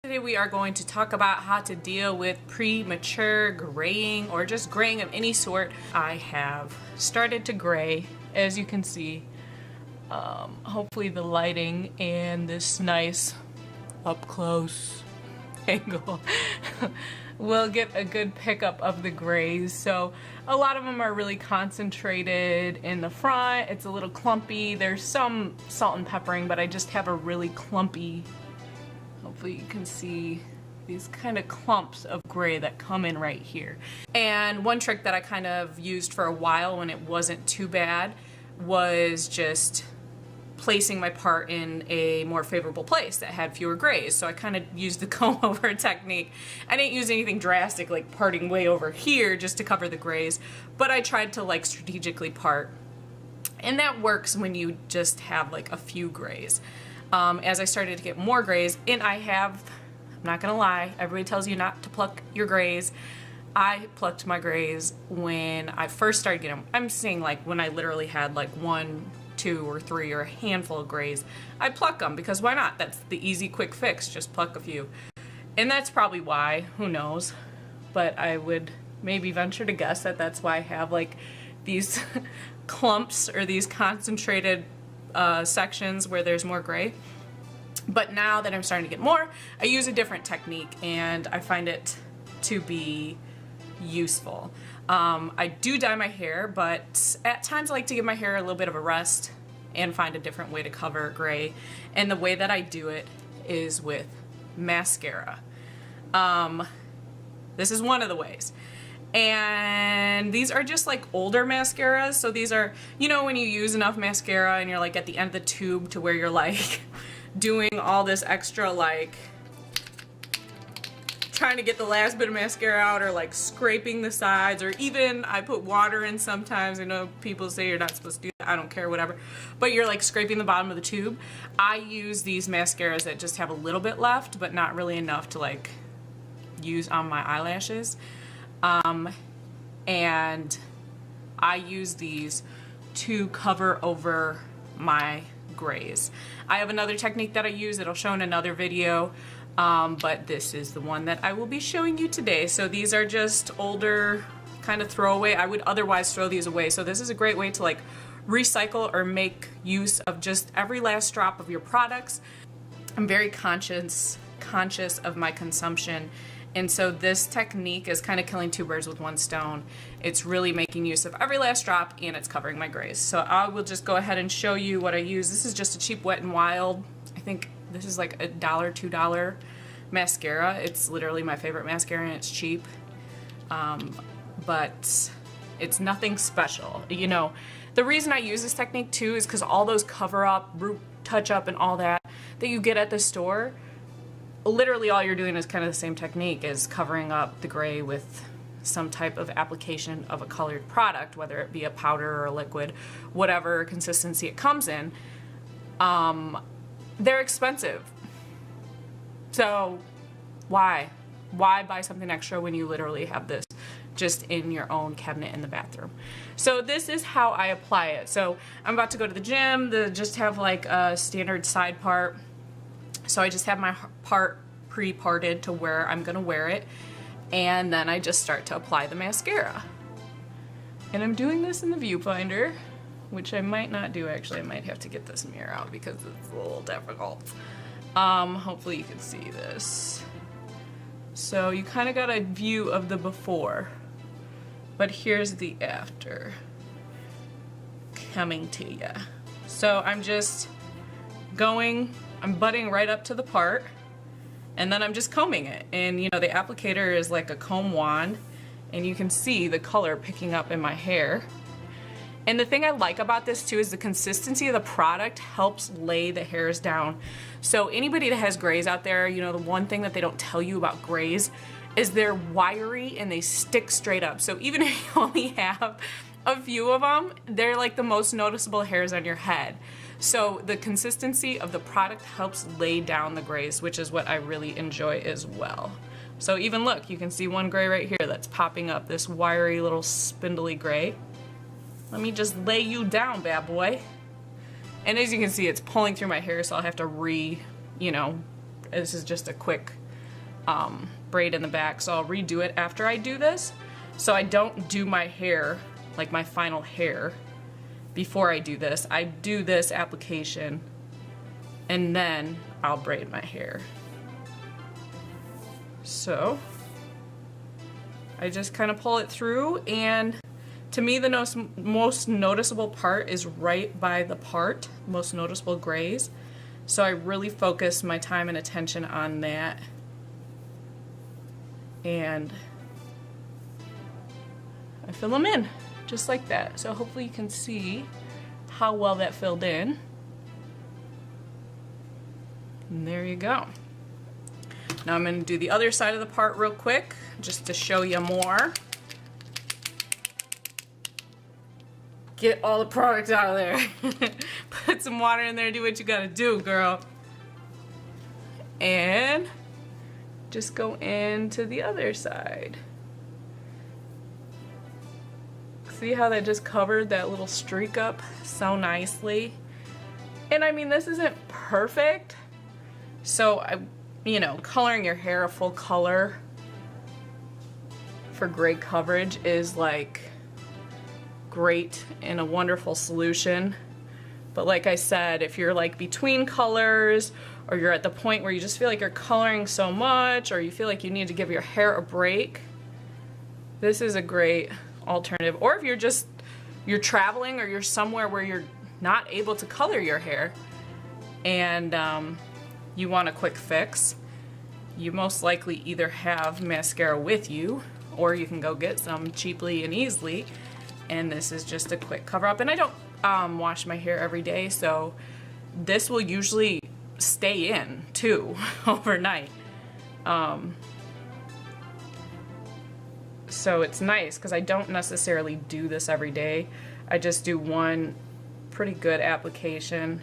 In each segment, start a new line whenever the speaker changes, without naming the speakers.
Today we are going to talk about how to deal with premature graying or just graying of any sort. I have started to gray, as you can see. Hopefully the lighting and this nice up close angle will get a good pickup of the grays. So a lot of them are really concentrated in the front. It's a little clumpy. There's some salt and peppering, but I just have a really clumpy, hopefully you can see these kind of clumps of gray that come in right here. And one trick that I kind of used for a while when it wasn't too bad was just placing my part in a more favorable place that had fewer grays. So I kind of used the comb over technique. I didn't use anything drastic like parting way over here just to cover the grays, but I tried to like strategically part. And that works when you just have like a few grays. As I started to get more grays, and I'm not gonna lie, everybody tells you not to pluck your grays. I plucked my grays when I first started getting them. I'm saying like when I literally had like 1, 2, or 3 or a handful of grays. I pluck them because why not? That's the easy quick fix, just pluck a few. And that's probably why, who knows, but I would maybe venture to guess that that's why I have like these clumps or these concentrated sections where there's more gray. But now that I'm starting to get more, I use a different technique and I find it to be useful. I do dye my hair, but at times I like to give my hair a little bit of a rest and find a different way to cover gray. And the way that I do it is with mascara. This is one of the ways. And these are just like older mascaras. So these are, you know, when you use enough mascara and you're like at the end of the tube to where you're like doing all this extra like trying to get the last bit of mascara out or like scraping the sides, or even I put water in sometimes. I know people say you're not supposed to do that. I don't care, whatever. But you're like scraping the bottom of the tube. I use these mascaras that just have a little bit left, but not really enough to like use on my eyelashes. And I use these to cover over my grays. I have another technique that I use that'll show in another video, but this is the one that I will be showing you today. So these are just older kind of throwaway. I would otherwise throw these away. So this is a great way to like recycle or make use of just every last drop of your products. I'm very conscious of my consumption. And so this technique is kind of killing 2 birds with 1 stone. It's really making use of every last drop and it's covering my grays. So I will just go ahead and show you what I use. This is just a cheap Wet n Wild. I think this is like $1, $2 mascara. It's literally my favorite mascara and it's cheap. But it's nothing special. You know, the reason I use this technique too is because all those cover up, root touch up and all that you get at the store, literally all you're doing is kind of the same technique as covering up the gray with some type of application of a colored product, whether it be a powder or a liquid, whatever consistency it comes in. They're expensive. So why buy something extra when you literally have this just in your own cabinet in the bathroom? So this is how I apply it. So I'm about to go to the gym, just have like a standard side part. So I just have my part pre-parted to where I'm gonna wear it, and then I just start to apply the mascara. And I'm doing this in the viewfinder, which I might not do actually. I might have to get this mirror out because it's a little difficult. Hopefully you can see this. So you kind of got a view of the before, but here's the after coming to ya. So I'm just I'm butting right up to the part, and then I'm just combing it. And you know, the applicator is like a comb wand, and you can see the color picking up in my hair. And the thing I like about this too is the consistency of the product helps lay the hairs down. So anybody that has grays out there, you know, the one thing that they don't tell you about grays is they're wiry and they stick straight up. So even if you only have a few of them, they're like the most noticeable hairs on your head. So the consistency of the product helps lay down the grays, which is what I really enjoy as well. So even look, you can see one gray right here that's popping up, this wiry little spindly gray. Let me just lay you down, bad boy. And as you can see, it's pulling through my hair, so I'll have to you know, this is just a quick braid in the back, so I'll redo it after I do this. So I don't do my hair, like my final hair, before I do this. I do this application and then I'll braid my hair. So I just kind of pull it through, and to me the most noticeable part is right by the most noticeable grays. So I really focus my time and attention on that. And I fill them in just like that. So hopefully you can see how well that filled in. And there you go. Now I'm going to do the other side of the part real quick just to show you more. Get all the product out of there. Put some water in there, do what you gotta do, girl. And just go into the other side. See how that just covered that little streak up so nicely? And I mean, this isn't perfect. So, you know, coloring your hair a full color for gray coverage is like great and a wonderful solution. But like I said, if you're like between colors, or you're at the point where you just feel like you're coloring so much, or you feel like you need to give your hair a break, this is a great alternative. Or if you're traveling, or you're somewhere where you're not able to color your hair and you want a quick fix, you most likely either have mascara with you, or you can go get some cheaply and easily. And this is just a quick cover up. And I don't wash my hair every day, so this will usually stay in too overnight. So it's nice because I don't necessarily do this every day. I just do one pretty good application.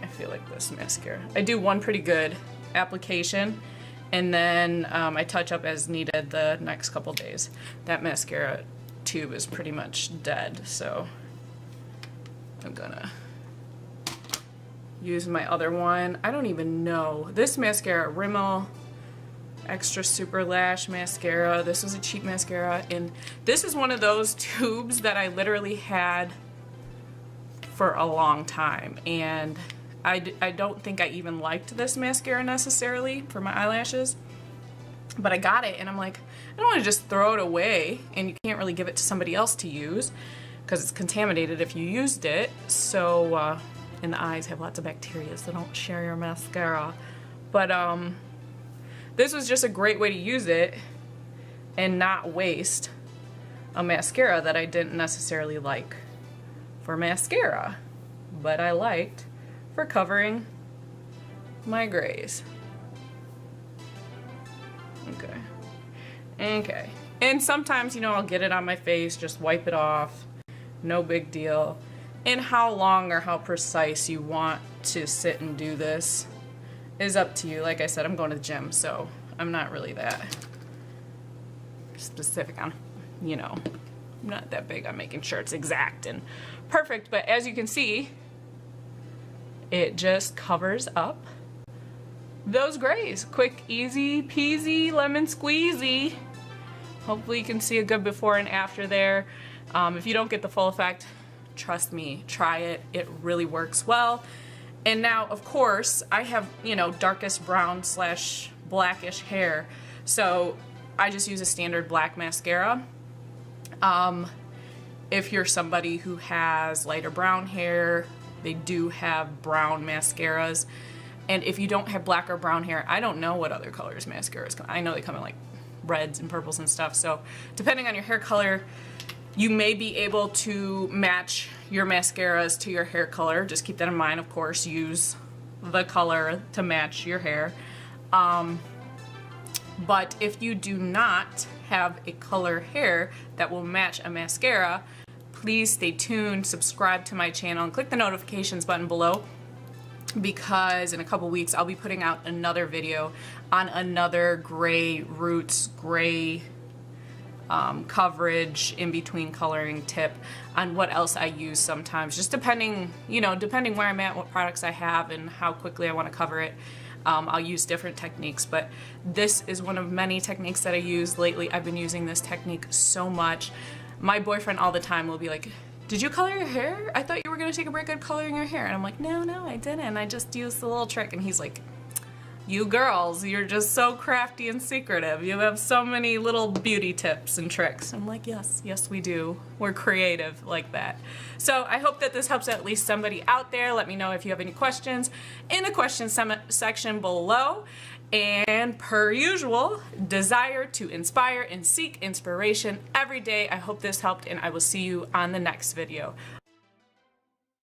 I feel like this mascara. I do one pretty good application, and then I touch up as needed the next couple days. That mascara tube is pretty much dead, so I'm gonna use my other one. I don't even know. This mascara, Rimmel Extra Super Lash Mascara. This was a cheap mascara, and this is one of those tubes that I literally had for a long time, and I don't think I even liked this mascara necessarily for my eyelashes. But I got it, and I'm like, I don't want to just throw it away, and you can't really give it to somebody else to use because it's contaminated if you used it. So, and the eyes have lots of bacteria, so don't share your mascara. But this was just a great way to use it and not waste a mascara that I didn't necessarily like for mascara, but I liked for covering my grays. Okay. And sometimes, you know, I'll get it on my face, just wipe it off, no big deal. And how long or how precise you want to sit and do this is up to you. Like I said, I'm going to the gym, so I'm not really that specific on, you know, I'm not that big on making sure it's exact and perfect. But as you can see, it just covers up those grays. Quick, easy peasy, lemon squeezy. Hopefully you can see a good before and after there. If you don't get the full effect, trust me, try it. It really works well. And now, of course, I have, you know, darkest brown / blackish hair, so I just use a standard black mascara. If you're somebody who has lighter brown hair, they do have brown mascaras. And if you don't have black or brown hair, I don't know what other colors mascaras come. I know they come in like reds and purples and stuff. So depending on your hair color, you may be able to match your mascaras to your hair color. Just keep that in mind, of course. Use the color to match your hair. But if you do not have a color hair that will match a mascara, please stay tuned, subscribe to my channel, and click the notifications button below, because in a couple weeks I'll be putting out another video on another gray roots, gray coverage, in between coloring tip on what else I use sometimes, just depending, you know, depending where I'm at, what products I have, and how quickly I want to cover it. I'll use different techniques, but this is one of many techniques that I use lately. I've been using this technique so much. My boyfriend all the time will be like, did you color your hair? I thought you were gonna take a break on coloring your hair. And I'm like, no, I didn't. I just used the little trick. And he's like, you girls, you're just so crafty and secretive. You have so many little beauty tips and tricks. I'm like, yes, we do. We're creative like that. So I hope that this helps at least somebody out there. Let me know if you have any questions in the question section below. And per usual, desire to inspire and seek inspiration every day. I hope this helped, and I will see you on the next video.